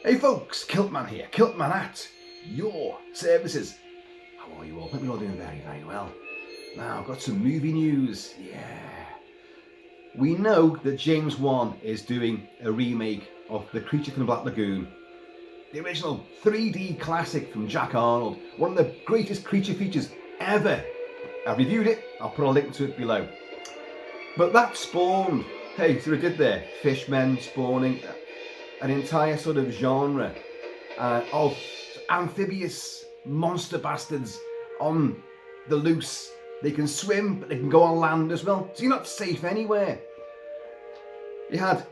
Hey folks, Kilt-Man here, Kilt-Man at your services. How are you all? Hope you're all doing very, very well. Now, I've got some movie news, yeah. We know that James Wan is doing a remake of The Creature from the Black Lagoon. The original 3D classic from Jack Arnold, one of the greatest creature features ever. I've reviewed it, I'll put a link to it below. But that spawned, hey, see what I did there? Fishmen spawning, an entire sort of genre of amphibious monster bastards on the loose. They can swim, but they can go on land as well, so you're not safe anywhere. You had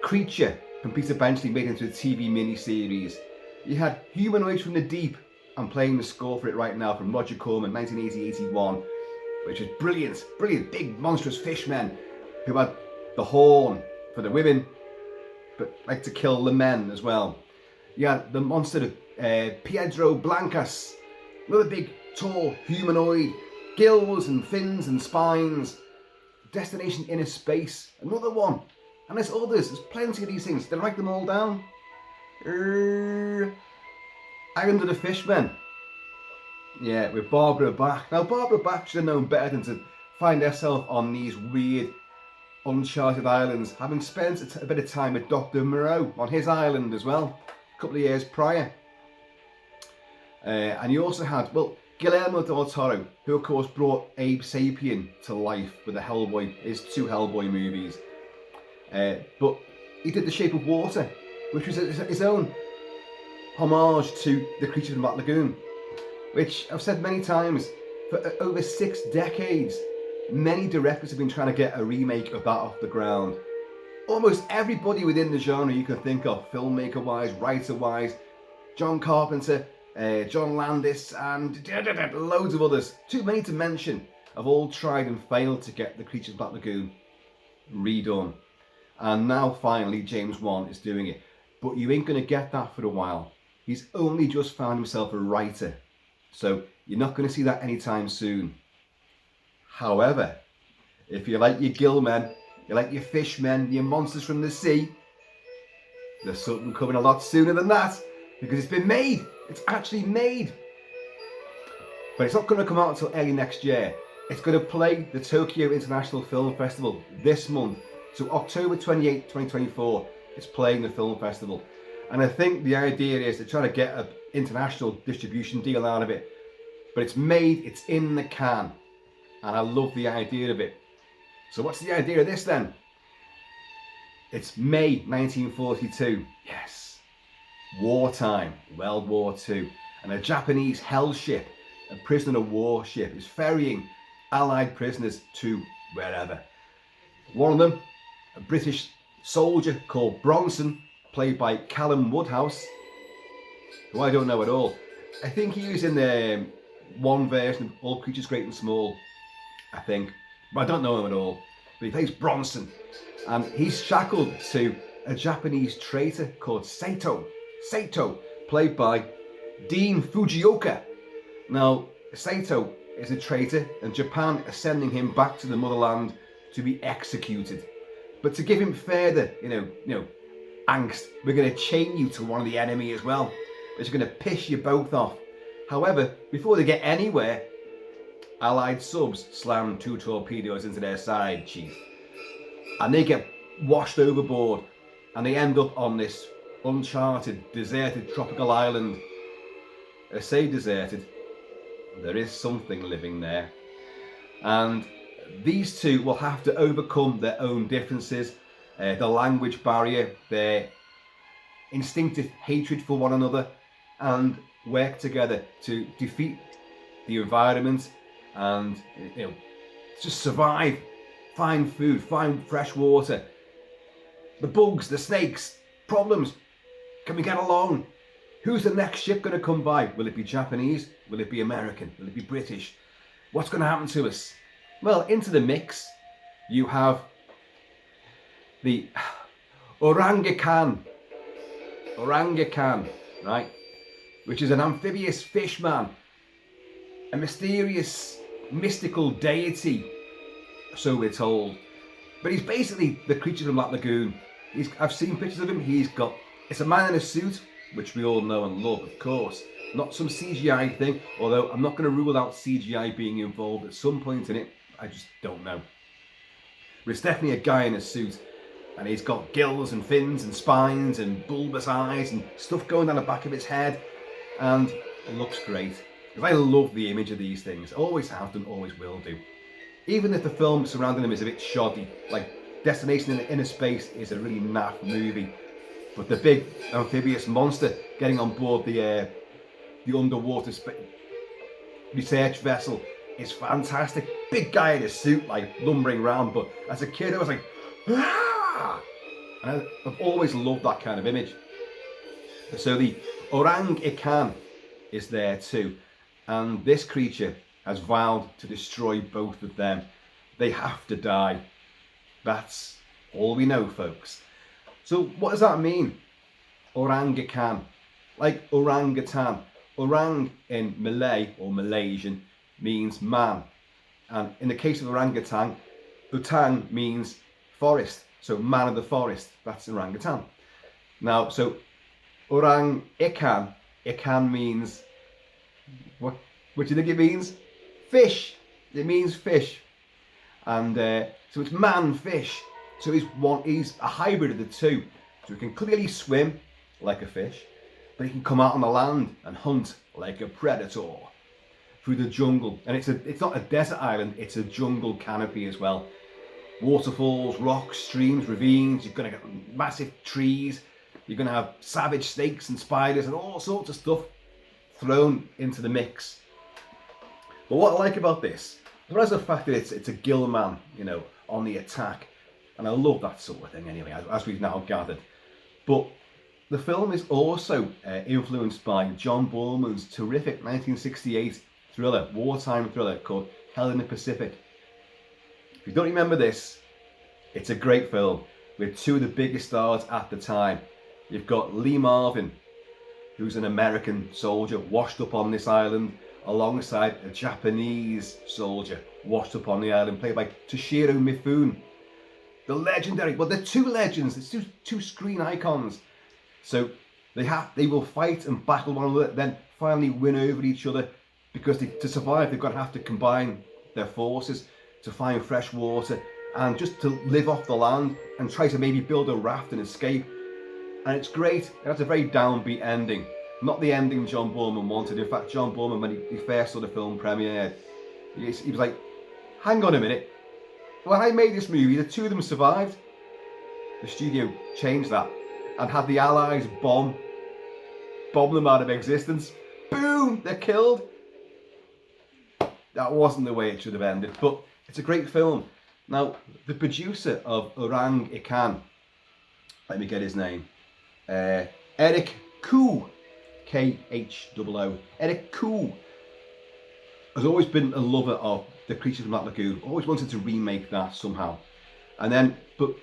Creature from Peter Benchley made into a TV miniseries. You had Humanoids From The Deep. I'm playing the score for it right now from Roger Corman, 1980-81, which is brilliant, brilliant, big monstrous fishmen who had the horn for the women, but like to kill the men as well. You had the monster Pedro Blancas, another big, tall humanoid, gills and fins and spines. Destination Inner Space, another one. And there's others, there's plenty of these things. Did I write them all down? Island of the Fishmen. Yeah, with Barbara Bach. Now Barbara Bach should have known better than to find herself on these weird, uncharted islands, having spent a bit of time with Dr. Moreau on his island as well, a couple of years prior. And you also had, well, Guillermo del Toro, who of course brought Abe Sapien to life with the Hellboy, his two Hellboy movies. But he did The Shape of Water, which was his own homage to The Creature from the Black Lagoon, which I've said many times, for over 6 decades, many directors have been trying to get a remake of that off the ground. Almost everybody within the genre you can think of, filmmaker-wise, writer-wise, John Carpenter, John Landis, and loads of others, too many to mention, have all tried and failed to get The Creature from the Black Lagoon redone. And now finally James Wan is doing it. But you ain't going to get that for a while. He's only just found himself a writer, so you're not going to see that anytime soon. However, if you like your gillmen, you like your fishmen, your monsters from the sea, there's something coming a lot sooner than that, because it's been made. It's actually made. But it's not going to come out until early next year. It's going to play the Tokyo International Film Festival this month. So October 28, 2024, it's playing the film festival. And I think the idea is to try to get an international distribution deal out of it. But it's made, it's in the can. And I love the idea of it. So what's the idea of this then? It's May 1942. Yes. Wartime, World War II. And a Japanese hell ship, a prisoner of war ship, is ferrying Allied prisoners to wherever. One of them, a British soldier called Bronson, played by Callum Woodhouse, who I don't know at all. I think he was in the one version of All Creatures Great and Small, I think, but I don't know him at all. But he plays Bronson, and he's shackled to a Japanese traitor called Saito, played by Dean Fujioka. Now, Saito is a traitor, and Japan is sending him back to the motherland to be executed. But to give him further, angst, we're going to chain you to one of the enemy as well, which is going to piss you both off. However, before they get anywhere, Allied subs slam 2 torpedoes into their side, chief, and they get washed overboard, and they end up on this uncharted, deserted tropical island. I say deserted, there is something living there, and these two will have to overcome their own differences, the language barrier, their instinctive hatred for one another, and work together to defeat the environment and just survive, find food, find fresh water, the bugs, the snakes, problems. Can we get along? Who's the next ship going to come by? Will it be Japanese? Will it be American? Will it be British? What's going to happen to us? Well, into the mix, you have the Orang Ikan, right? Which is an amphibious fishman, a mysterious, mystical deity, so we're told. But he's basically the creature from Lagoon. I've seen pictures of him. He's got It's a man in a suit, which we all know and love, of course. Not some CGI thing, although I'm not going to rule out CGI being involved at some point in it. I just don't know. But it's definitely a guy in a suit, and he's got gills and fins and spines and bulbous eyes and stuff going down the back of his head, and it looks great. Because I love the image of these things. Always have done, always will do. Even if the film surrounding them is a bit shoddy, like Destination Inner Space is a really naff movie, but the big amphibious monster getting on board the underwater research vessel is fantastic. Big guy in a suit, like lumbering around, but as a kid I was like, ah! And I've always loved that kind of image. So the Orang Ikan is there too, and this creature has vowed to destroy both of them. They have to die. That's all we know, folks. So what does that mean? Orang Ikan, like orangutan. Orang in Malay or Malaysian means man, and in the case of orangutan, utang means forest. So man of the forest, that's orangutan. Now, so Orang Ikan, Ikan means, what do you think it means? Fish. It means fish. And so it's man fish. So he's a hybrid of the two. So he can clearly swim like a fish, but he can come out on the land and hunt like a predator through the jungle. And it's not a desert island, it's a jungle canopy as well. Waterfalls, rocks, streams, ravines. You're going to get massive trees. You're going to have savage snakes and spiders and all sorts of stuff thrown into the mix. But what I like about this, besides the fact that it's a gill man, you know, on the attack, and I love that sort of thing anyway, as we've now gathered. But the film is also influenced by John Boorman's terrific 1968 thriller, wartime thriller called Hell in the Pacific. If you don't remember this, it's a great film with two of the biggest stars at the time. You've got Lee Marvin, who's an American soldier washed up on this island, alongside a Japanese soldier washed up on the island, played by Toshiro Mifune. The legendary, well, they're two legends, it's two screen icons. So they will fight and battle one another, then finally win over each other, because to survive they're going to have to combine their forces to find fresh water and just to live off the land and try to maybe build a raft and escape. And it's great. It has a very downbeat ending. Not the ending John Boorman wanted. In fact, John Boorman, when he first saw the film premiered, he was like, hang on a minute. When I made this movie, the two of them survived. The studio changed that and had the Allies bomb them out of existence. Boom, they're killed. That wasn't the way it should have ended, but it's a great film. Now, the producer of Orang Ikan, let me get his name, Eric Koo, K-H-O-O. Eric Koo has always been a lover of the Creatures from that Lagoon. Always wanted to remake that somehow. And then, but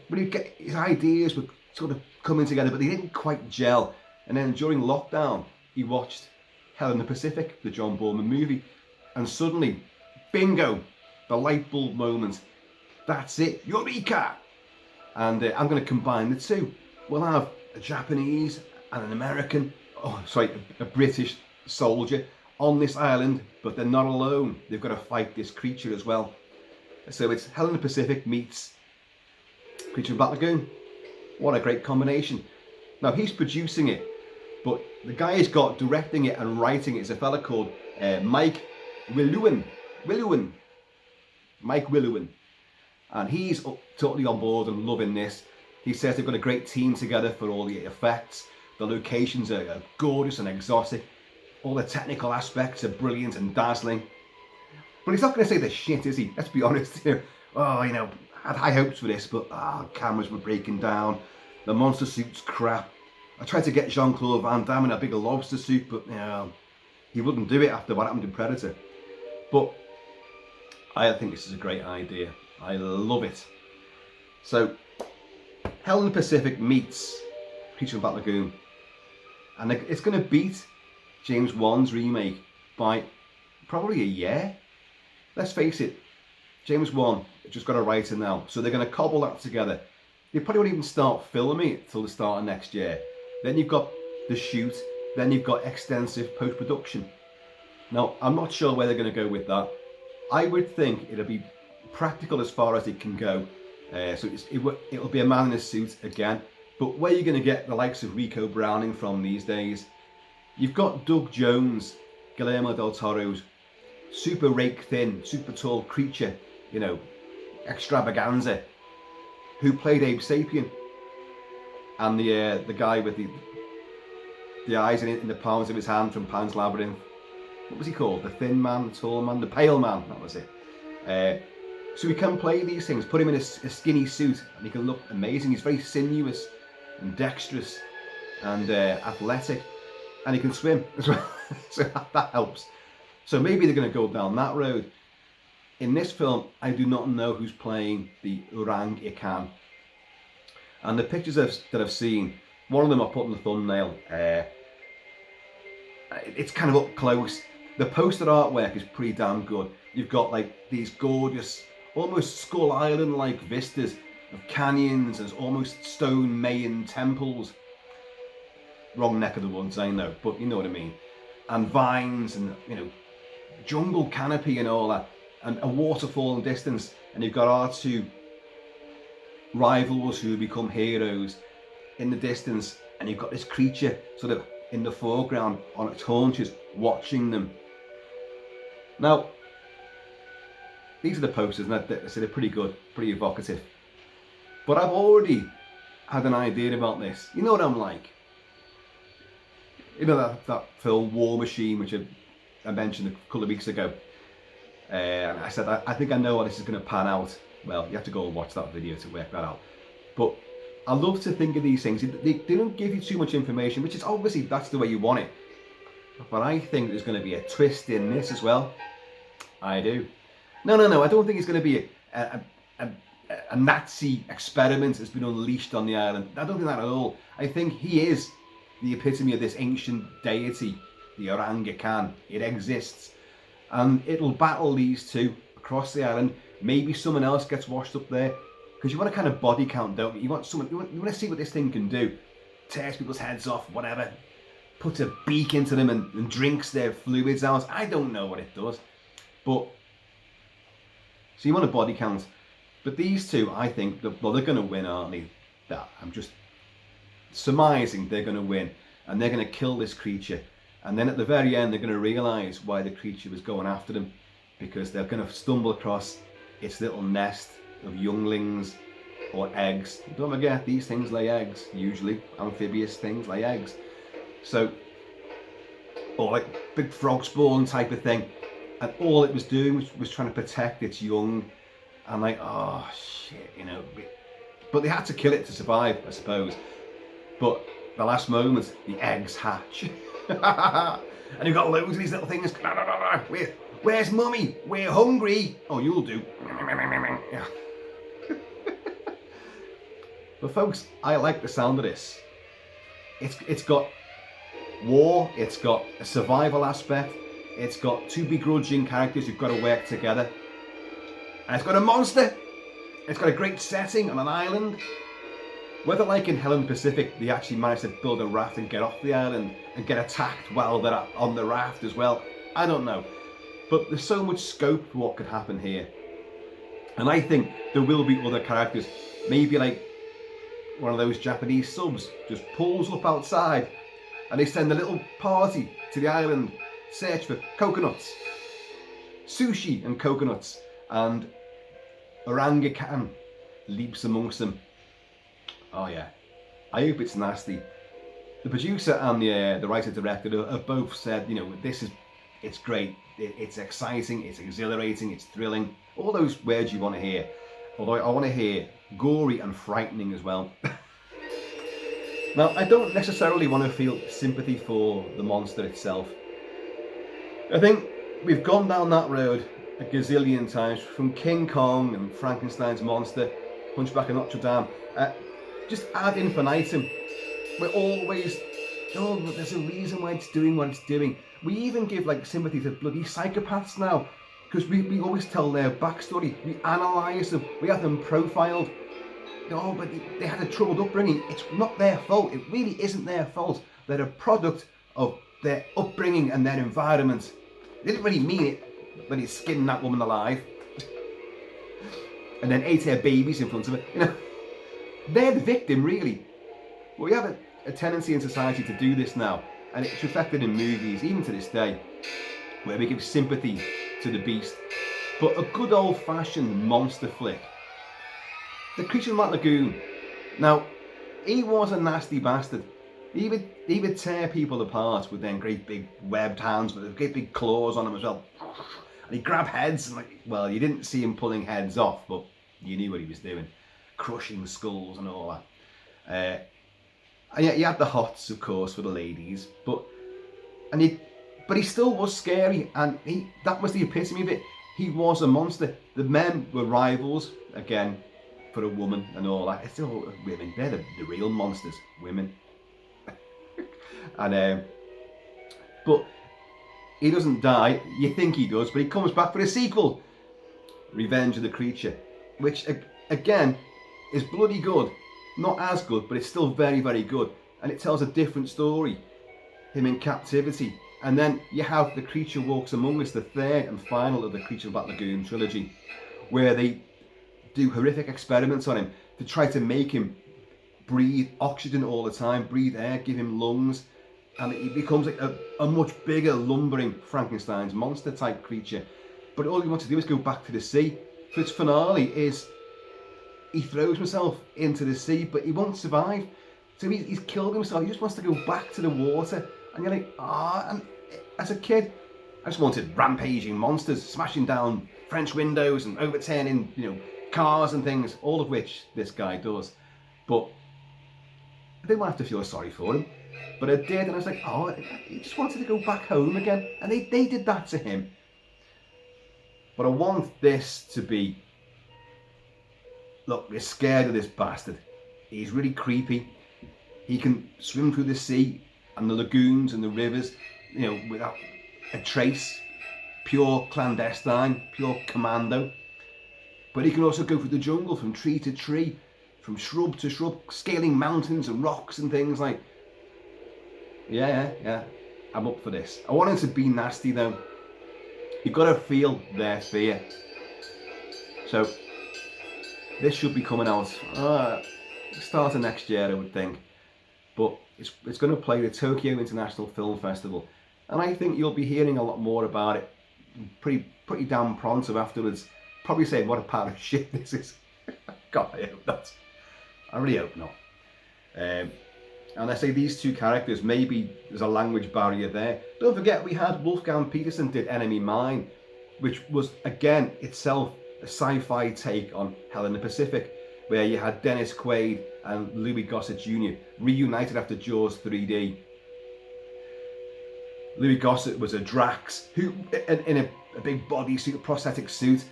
when you get his ideas were sort of coming together, but they didn't quite gel. And then during lockdown, he watched Hell in the Pacific, the John Boorman movie, and suddenly, bingo, the light bulb moment. That's it, Eureka! And I'm going to combine the two. We'll have a Japanese and an American, a British soldier on this island, but they're not alone. They've got to fight this creature as well. So it's Hell in the Pacific meets Creature from Black Lagoon. What a great combination. Now he's producing it, but the guy who's got directing it and writing it is a fella called Mike Willouin. Mike Willouin. And he's totally on board and loving this. He says they've got a great team together for all the effects. The locations are gorgeous and exotic. All the technical aspects are brilliant and dazzling. But he's not going to say the shit, is he? Let's be honest here. Oh, you know, I had high hopes for this, but cameras were breaking down. The monster suit's crap. I tried to get Jean-Claude Van Damme in a bigger lobster suit, but you know, he wouldn't do it after what happened in Predator. But I think this is a great idea. I love it. So, Hell in the Pacific meets Creature from Black Lagoon. And it's going to beat James Wan's remake by probably a year. Let's face it, James Wan just got a writer now, so they're going to cobble that together. They probably won't even start filming it till the start of next year. then you've got the shoot, then you've got extensive post-production. Now, I'm not sure where they're going to go with that. I would think it'll be practical as far as it can go. So it'll be a man in a suit again. But where you're going to get the likes of Rico Browning from these days, you've got Doug Jones, Guillermo del Toro's super rake thin, super tall creature, you know, extravaganza, who played Abe Sapien, and the guy with the eyes in the palms of his hand from Pan's Labyrinth. What was he called? The thin man, the tall man, the pale man, that was it. So he can play these things, put him in a skinny suit, and he can look amazing. He's very sinuous and dexterous and athletic, and he can swim as well. So that helps. So maybe they're going to go down that road. In this film, I do not know who's playing the Orang Ikan. And the pictures that I've seen, one of them I put in the thumbnail. It's kind of up close. The poster artwork is pretty damn good. You've got like these gorgeous, almost Skull Island-like vistas of canyons and almost stone Mayan temples. Wrong neck of the woods, I know, but you know what I mean. And vines and, you know, jungle canopy and all that, and a waterfall in distance, and you've got our two rivals who become heroes in the distance, and you've got this creature sort of in the foreground on its haunches watching them. Now, these are the posters, and they're pretty good, pretty evocative. But I've already had an idea about this. You know what I'm like? You know that film War Machine, which I mentioned a couple of weeks ago. And I said, I think I know how this is going to pan out. Well, you have to go and watch that video to work that out. But I love to think of these things. They don't give you too much information, which is obviously that's the way you want it. But I think there's going to be a twist in this as well. I do. No. I don't think it's going to be a Nazi experiment that's been unleashed on the island. I don't think that at all. I think he is the epitome of this ancient deity, the Orang Ikan. It exists. And it'll battle these two across the island. Maybe someone else gets washed up there. Because you want a kind of body count, don't you? You want to see what this thing can do. Tears people's heads off, whatever. Puts a beak into them and drinks their fluids out. I don't know what it does. But, so you want a body count. But these two, I think, they're going to win, aren't they? I'm just surmising they're going to win. And they're going to kill this creature. And then at the very end, they're going to realise why the creature was going after them. Because they're going to stumble across its little nest of younglings or eggs. Don't forget, these things lay eggs, usually. Amphibious things lay eggs. So, or like big frog spawn type of thing. And all it was doing was trying to protect its young. And like, oh shit, you know. But they had to kill it to survive, I suppose. But the last moment, the eggs hatch. And you've got loads of these little things. Where's mummy? We're hungry. Oh, you'll do. Yeah. But folks, I like the sound of this. It's got war. It's got a survival aspect. It's got two begrudging characters who've got to work together. And it's got a monster. It's got a great setting on an island. Whether, like in Helen Pacific, they actually managed to build a raft and get off the island and get attacked while they're on the raft as well, I don't know. But there's so much scope for what could happen here. And I think there will be other characters. Maybe like one of those Japanese subs just pulls up outside and they send a little party to the island, search for coconuts, sushi and coconuts, and Orang Ikan leaps amongst them. Oh yeah, I hope it's nasty. The producer and the writer-director have both said, you know, it's great, it's exciting, it's exhilarating, it's thrilling, all those words you want to hear. Although I want to hear gory and frightening as well. Now, I don't necessarily want to feel sympathy for the monster itself. I think we've gone down that road a gazillion times, from King Kong and Frankenstein's monster, Hunchback of Notre Dame. Just ad infinitum. We're always, oh, there's a reason why it's doing what it's doing. We even give like sympathy to bloody psychopaths now, because we always tell their backstory. We analyse them. We have them profiled. oh, but they had a troubled upbringing. It's not their fault. It really isn't their fault. They're a product of their upbringing and their environment. They didn't really mean it when he skinned that woman alive and then ate her babies in front of her. You know, they're the victim, really. But we have a tendency in society to do this now, and it's reflected in movies, even to this day, where we give sympathy to the beast. But a good old-fashioned monster flick. The Creature from that Lagoon. Now, he was a nasty bastard. He would tear people apart with them great big webbed hands with great big claws on them as well. And he'd grab heads, and well, you didn't see him pulling heads off, but you knew what he was doing. Crushing skulls and all that. And yet he had the hots, of course, for the ladies, but he still was scary, and that was the epitome of it. He was a monster. The men were rivals, again, for a woman and all that. It's still women. They're the real monsters, women. And but he doesn't die. You think he does, but he comes back for a sequel, Revenge of the Creature, which again is bloody good. Not as good, but it's still very, very good. And it tells a different story. Him in captivity. And then you have The Creature Walks Among Us, the third and final of the Creature from the Lagoon trilogy, where they do horrific experiments on him to try to make him breathe oxygen all the time, breathe air, give him lungs, and he becomes like a much bigger, lumbering Frankenstein's monster type creature. But all he wants to do is go back to the sea. So its finale is he throws himself into the sea, but he won't survive. So he's killed himself. He just wants to go back to the water. And you're like, and as a kid, I just wanted rampaging monsters, smashing down French windows and overturning, cars and things, all of which this guy does. But I didn't have to feel sorry for him. But I did, and I was like, he just wanted to go back home again. And they did that to him. But I want this to be, look, we're scared of this bastard. He's really creepy. He can swim through the sea and the lagoons and the rivers, without a trace. Pure clandestine, pure commando. But he can also go through the jungle from tree to tree, from shrub to shrub, scaling mountains and rocks and things like. Yeah, I'm up for this. I want him to be nasty though. You've got to feel their fear. So, this should be coming out start of next year, I would think. But it's going to play the Tokyo International Film Festival, and I think you'll be hearing a lot more about it pretty damn pronto afterwards. Probably saying what a pile of shit this is. God, I hope not. I really hope not. And I say these two characters, maybe there's a language barrier there. Don't forget we had Wolfgang Petersen did Enemy Mine, which was again itself a sci-fi take on Hell in the Pacific, where you had Dennis Quaid and Louis Gossett Jr. reunited after Jaws 3D. Louis Gossett was a Drax, who in a big bodysuit, prosthetic suit,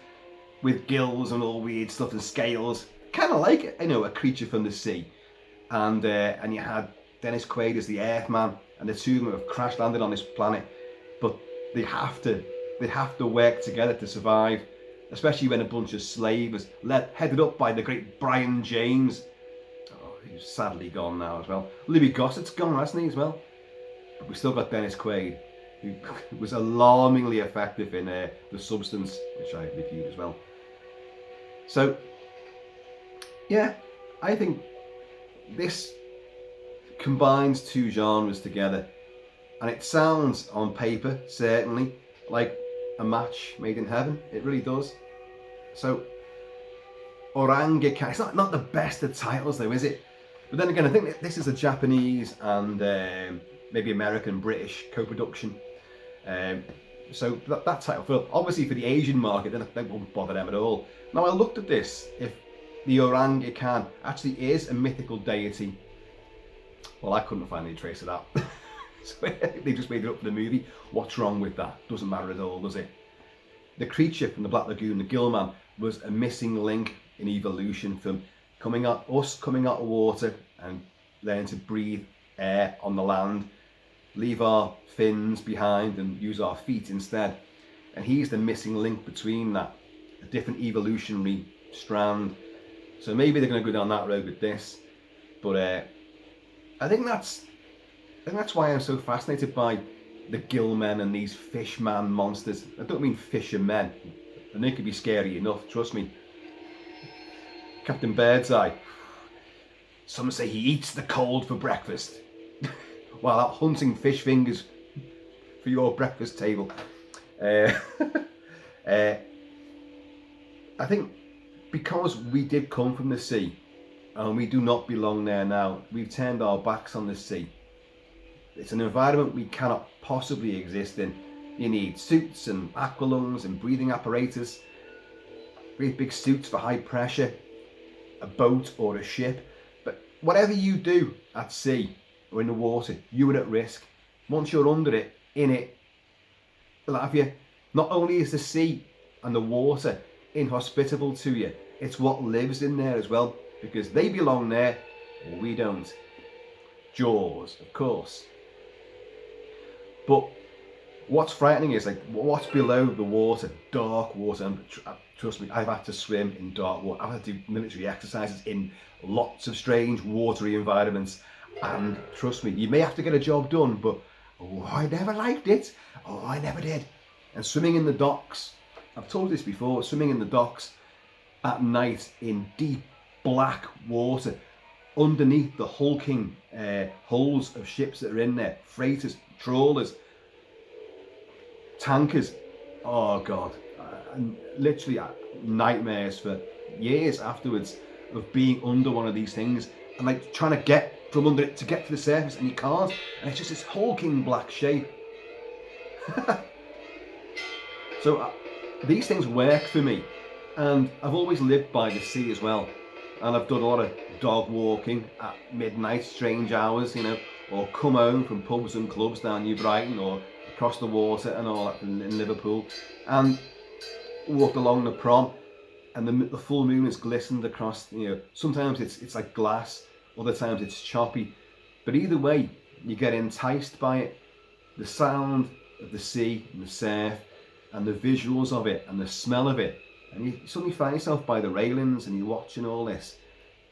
with gills and all weird stuff and scales, kind of like a creature from the sea. And you had Dennis Quaid as the Earthman, and the two of them have crash landed on this planet, but they have to work together to survive. Especially when a bunch of slaves headed up by the great Brian James. He's sadly gone now as well. Louis Gossett's gone, hasn't he, as well? But we've still got Dennis Quaid, who was alarmingly effective in The Substance, which I reviewed as well. So, yeah, I think this combines two genres together. And it sounds, on paper, certainly, like a match made in heaven. It really does. So, Orang Ikan, it's not the best of titles though, is it? But then again, I think that this is a Japanese and maybe American British co-production. So that title, obviously for the Asian market, they won't bother them at all. Now I looked at this, if the Orang Ikan actually is a mythical deity. Well, I couldn't find any trace of that. So they just made it up for the movie. What's wrong with that? Doesn't matter at all, does it? The creature from the Black Lagoon, the Gill-Man, was a missing link in evolution from coming out of water and learning to breathe air on the land, leave our fins behind and use our feet instead. And he's the missing link between that, a different evolutionary strand. So maybe they're going to go down that road with this. But I think that's why I'm so fascinated by the gillmen and these fishman monsters. I don't mean fishermen. And they could be scary enough, trust me. Captain Birdseye. Some say he eats the cold for breakfast. While out hunting fish fingers for your breakfast table. I think because we did come from the sea and we do not belong there now, we've turned our backs on the sea. It's an environment we cannot possibly exist in. You need suits and aqualungs and breathing apparatus, great big suits for high pressure, a boat or a ship. But whatever you do at sea or in the water, you are at risk. Once you're under it, in it, they'll have you. Not only is the sea and the water inhospitable to you, it's what lives in there as well, because they belong there, we don't. Jaws, of course. But what's frightening is like what's below the water, dark water. And trust me, I've had to swim in dark water. I've had to do military exercises in lots of strange watery environments. And trust me, you may have to get a job done, but I never liked it. I never did. And swimming in the docks, I've told this before, swimming in the docks at night in deep black water underneath the hulking hulls of ships that are in there, freighters, trawlers, tankers. Oh God, and literally nightmares for years afterwards of being under one of these things and like trying to get from under it to get to the surface, and you can't, and it's just this hulking black shape. So these things work for me, and I've always lived by the sea as well, and I've done a lot of dog walking at midnight, strange hours, you know, or come home from pubs and clubs down New Brighton or across the water and all that in Liverpool, and walked along the prom, and the full moon has glistened across, you know, sometimes it's like glass, other times it's choppy, but either way you get enticed by it, the sound of the sea and the surf and the visuals of it and the smell of it, and you suddenly find yourself by the railings and you're watching all this.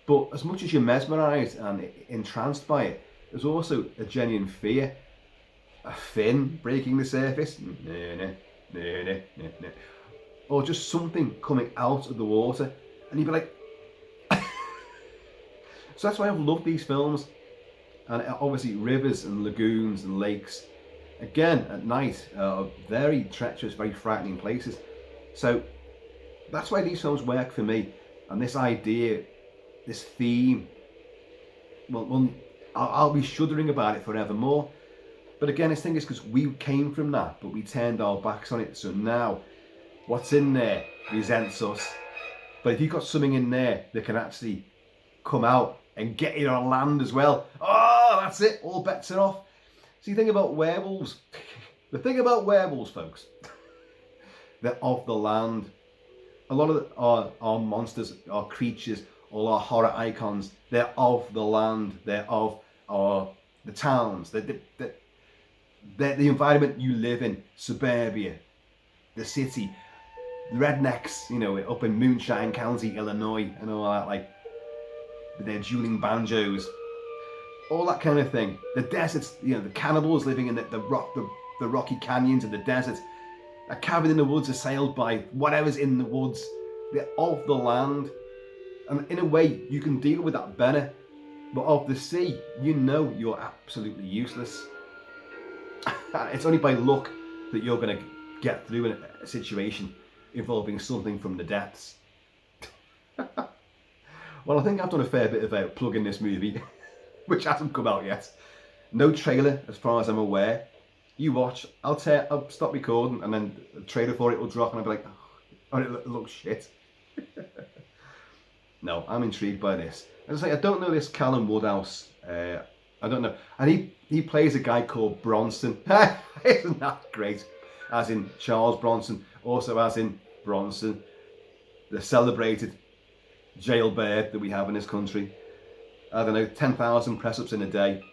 But as much as you're mesmerised and entranced by it, there's also a genuine fear. A fin breaking the surface, or just something coming out of the water, and you'd be like... So that's why I've loved these films. And obviously rivers and lagoons and lakes, again at night, are very treacherous, very frightening places. So that's why these films work for me. And this idea, this theme, well, I'll be shuddering about it forevermore. But again, this thing is because we came from that, but we turned our backs on it. So now what's in there resents us. But if you've got something in there that can actually come out and get you on land as well, oh, that's it, all bets are off. See, the thing about werewolves, folks, they're of the land. A lot of our monsters, our creatures, all our horror icons, they're of the land, they're of the towns, they're the environment you live in, suburbia, the city, the rednecks, you know, up in Moonshine County, Illinois, and all that, like, with their dueling banjos, all that kind of thing. The deserts, you know, the cannibals living in the rocky canyons of the desert, a cabin in the woods assailed by whatever's in the woods. They're of the land, and in a way you can deal with that better. But of the sea, you know you're absolutely useless. It's only by luck that you're going to get through a situation involving something from the depths. Well, I think I've done a fair bit of plugging this movie, which hasn't come out yet. No trailer, as far as I'm aware. You watch, I'll stop recording, and then the trailer for it will drop, and I'll be like, oh, it looks shit. No, I'm intrigued by this. As I say, I don't know this Callum Woodhouse. I don't know. And he plays a guy called Bronson. Isn't that great? As in Charles Bronson, also as in Bronson, the celebrated jailbird that we have in this country. I don't know, 10,000 press-ups in a day.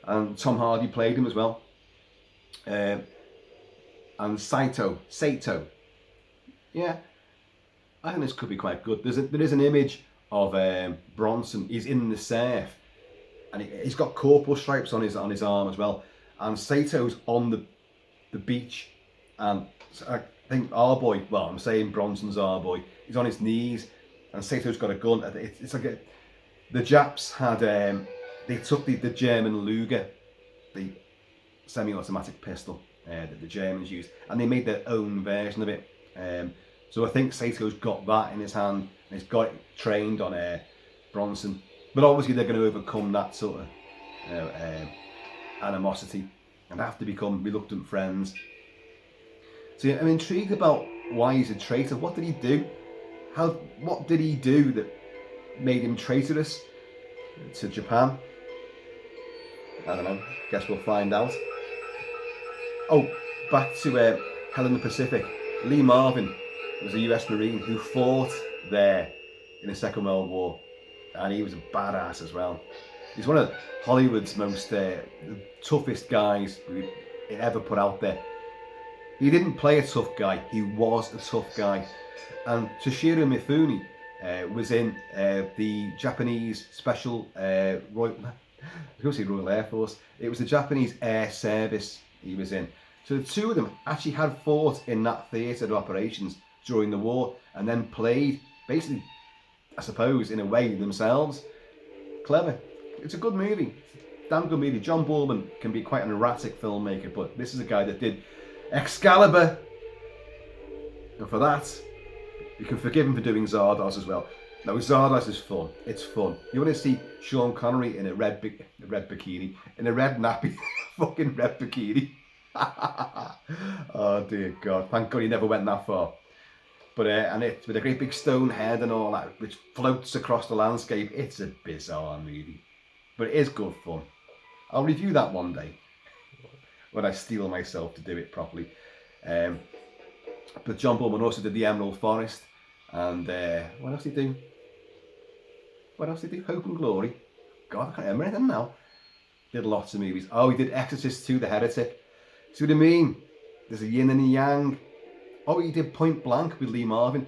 And Tom Hardy played him as well. And Saito. Yeah. I think this could be quite good. There is an image of Bronson. He's in the surf, and he's got corporal stripes on his arm as well. And Sato's on the beach, and I think our boy, well, I'm saying Bronson's our boy, he's on his knees, and Sato's got a gun. It's like the Japs had they took the German Luger, the semi-automatic pistol that the Germans used, and they made their own version of it. So I think Sato's got that in his hand, and he's got it trained on Bronson. But obviously they're going to overcome that sort of animosity and have to become reluctant friends. So yeah, I'm intrigued about why he's a traitor. What did he do? What did he do that made him traitorous to Japan? I don't know. Guess we'll find out. Oh, back to Hell in the Pacific. Lee Marvin was a US Marine who fought there in the Second World War, and he was a badass as well. He's one of Hollywood's most the toughest guys we ever put out there. He didn't play a tough guy, he was a tough guy. And Toshiro Mifune was in the Japanese Special Royal Air Force. It was the Japanese Air Service he was in. So the two of them actually had fought in that theatre of operations during the war, and then played, basically, I suppose, in a way themselves. Clever. It's a good movie. Damn good movie. John Boorman can be quite an erratic filmmaker, but this is a guy that did Excalibur. And for that, you can forgive him for doing Zardoz as well. No, Zardoz is fun. It's fun. You want to see Sean Connery in a red bikini, in a red nappy, fucking red bikini. Oh dear God! Thank God he never went that far. But and it with a great big stone head and all that, which floats across the landscape. It's a bizarre movie, but it is good fun. I'll review that one day when I steel myself to do it properly. But John Boorman also did The Emerald Forest, and what else did he do? What else did he do? Hope and Glory. God, I can't remember anything now. Did lots of movies. Oh, he did Exorcist 2, The Heretic. See what I mean? There's a yin and a yang. Oh, he did Point Blank with Lee Marvin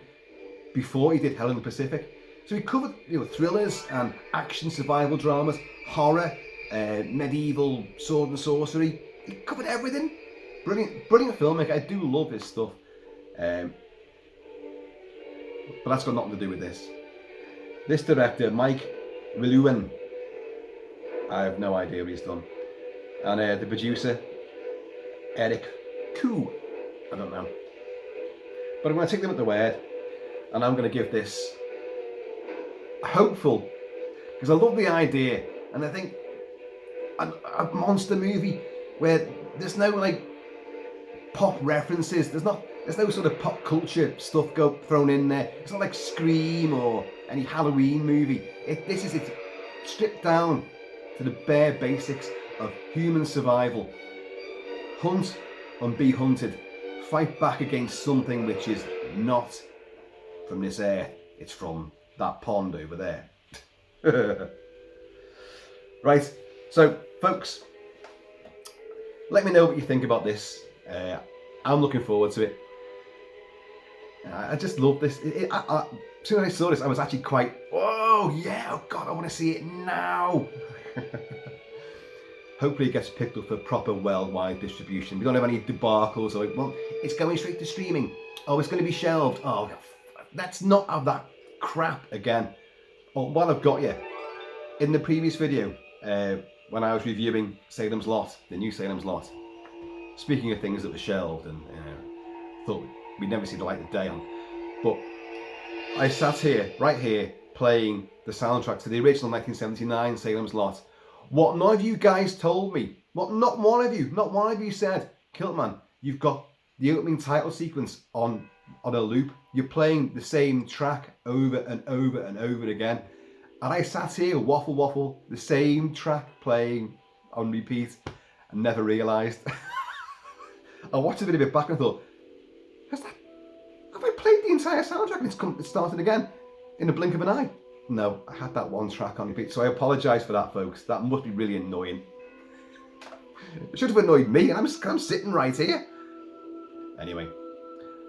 before he did Hell in the Pacific. So he covered, thrillers and action survival dramas, horror, medieval sword and sorcery. He covered everything. Brilliant filmmaker. I do love his stuff. But that's got nothing to do with this. This director, Mike Willouan, I have no idea what he's done. And the producer, Eric Koo, I don't know. But I'm going to take them at the word, and I'm going to give this hopeful, because I love the idea, and I think a monster movie where there's no like pop references, there's no sort of pop culture stuff thrown in there. It's not like Scream or any Halloween movie. This is stripped down to the bare basics of human survival. Hunt and be hunted. Fight back against something which is not from this earth. It's from that pond over there. Right, so folks, let me know what you think about this. I'm looking forward to it. I just love this. As soon as I saw this, I was actually quite, oh yeah, oh God, I want to see it now. Hopefully it gets picked up for proper worldwide distribution. We don't have any debacles or, well, it's going straight to streaming. Oh, it's going to be shelved. Oh, let's not have that crap again. Oh, while I've got you, in the previous video, when I was reviewing Salem's Lot, the new Salem's Lot, speaking of things that were shelved and thought we'd never see the light of day on, but I sat here, right here, playing the soundtrack to the original 1979 Salem's Lot. What none of you guys told me, not one of you said, Kilt-Man, you've got the opening title sequence on a loop. You're playing the same track over and over and over again. And I sat here, waffle, the same track playing on repeat, and never realised. I watched the video back and thought, have I played the entire soundtrack and it's started again in the blink of an eye? No, I had that one track on repeat, so I apologise for that, folks. That must be really annoying. It should have annoyed me, and I'm sitting right here. Anyway,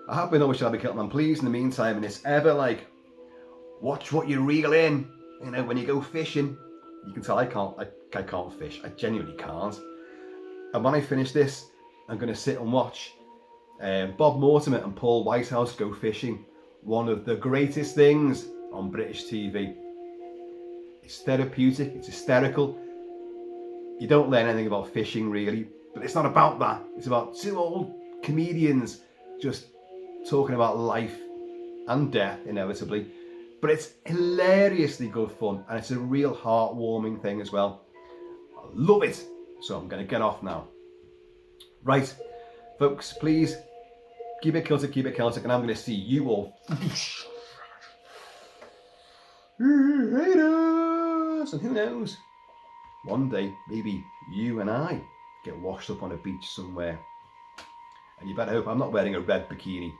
I have been always Shelby Kilt-Man. Please, in the meantime, and it's ever like, watch what you reel in. You know, when you go fishing, you can tell I can't fish. I genuinely can't. And when I finish this, I'm going to sit and watch Bob Mortimer and Paul Whitehouse go fishing. One of the greatest things on British TV. It's therapeutic, it's hysterical. You don't learn anything about fishing really, but it's not about that. It's about two old comedians just talking about life and death, inevitably. But it's hilariously good fun, and it's a real heartwarming thing as well. I love it. So I'm going to get off now. Right, folks, please keep it Celtic, and I'm going to see you all later. And who knows? One day, maybe you and I get washed up on a beach somewhere. And you better hope I'm not wearing a red bikini.